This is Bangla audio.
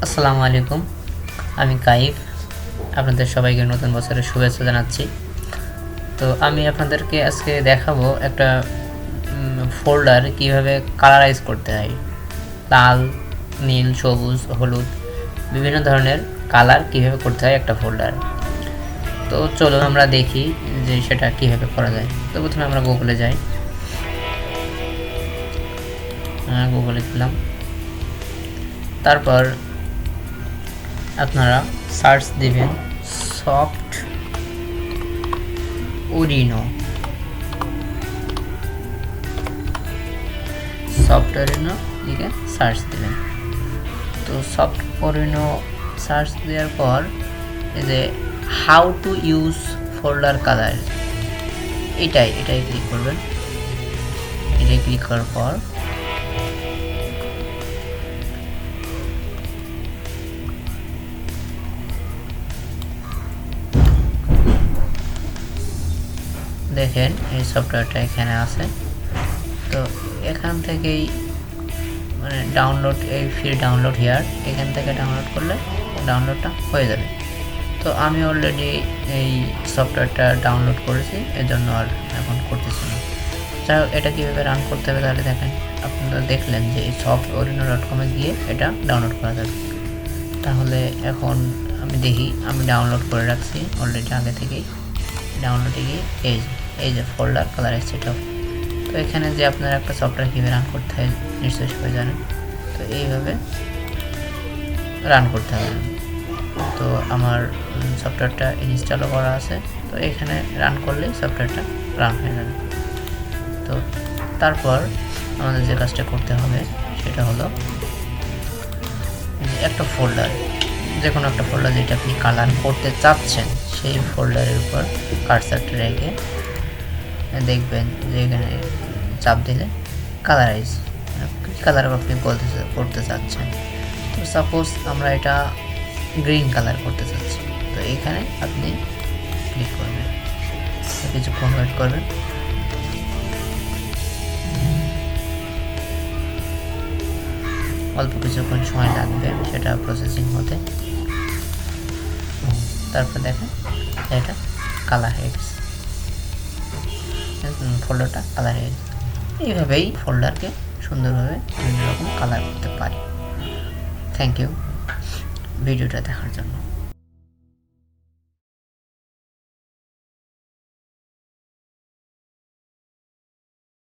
আসসালামু আলাইকুম, আমি কাইফ। আপনাদের সবাইকে নতুন বছরের শুভেচ্ছা জানাচ্ছি। তো আমি আপনাদেরকে আজকে দেখাবো একটা ফোল্ডার কিভাবে কালারাইজ করতে হয়। লাল, নীল, সবুজ, হলুদ বিভিন্ন ধরনের কালার কিভাবে করতে হয় একটা ফোল্ডার। তো চলুন আমরা দেখি যে সেটা কিভাবে করা যায়। তো প্রথমে আমরা গুগলে যাই, গুগলে গেলাম। তারপর আপনারা সার্চ দিবেন সফট অরিনো, সফটওয়্যার লিখে সার্চ দেবেন। তো সফট অরিনো সার্চ দেওয়ার পর এই যে how to use folder colour, এটাই ক্লিক করবেন। এটাই ক্লিক করার পর দেখেন এই সফটওয়্যারটা এখানে আছে। তো এখান থেকেই মানে ডাউনলোড, এই ফ্রি ডাউনলোড হিয়ার, এখান থেকে ডাউনলোড করলে ডাউনলোডটা হয়ে যাবে। তো আমি অলরেডি এই সফটওয়্যারটা ডাউনলোড করেছি, এজন্য আর এখন করতেছি না। যাই হোক, এটা কীভাবে রান করতে হবে তাহলে দেখেন। আপনারা দেখলেন যে এই softorino.com এ গিয়ে এটা ডাউনলোড করা যাবে। তাহলে এখন আমি দেখি, আমি ডাউনলোড করে রাখছি অলরেডি আগে থেকেই। ডাউনলোডে গিয়ে এই যে ফোল্ডার কালারাইজ সেটআপ। তো এখানে যে আপনারা একটা সফটওয়্যার কীভাবে রান করতে হয় নিশ্চয়ই সবাই জানেন। তো এইভাবে রান করতে হবে। তো আমার সফটওয়্যারটা ইনস্টলও করা আছে, তো এখানে রান করলেই সফটওয়্যারটা রান হয়ে যাবে। তো তারপর আমাদের যে কাজটা করতে হবে সেটা হলো একটা ফোল্ডার, যে কোনো একটা ফোল্ডার যেটা আপনি কালার করতে চাচ্ছেন সেই ফোল্ডারের উপর কার্সারটা রেখে দেখবেন যে এখানে চাপ দিলে কালারাইজ, কালার আপনি করতে চাচ্ছেন। তো সাপোজ আমরা এটা গ্রিন কালার করতে চাচ্ছি, তো এখানে আপনি ক্লিক করবেন, কিছুক্ষণ ওয়েট করবেন। অল্প কিছুক্ষণ সময় লাগবে সেটা প্রসেসিং হতে। তারপর দেখেন এটা কালার হয়ে গেছে, ফোল্ডারটা কালার হয়ে গেছে। এইভাবেই ফোল্ডারকে সুন্দরভাবে বিভিন্ন রকম কালার করতে পারি। থ্যাংক ইউ ভিডিওটা দেখার জন্য।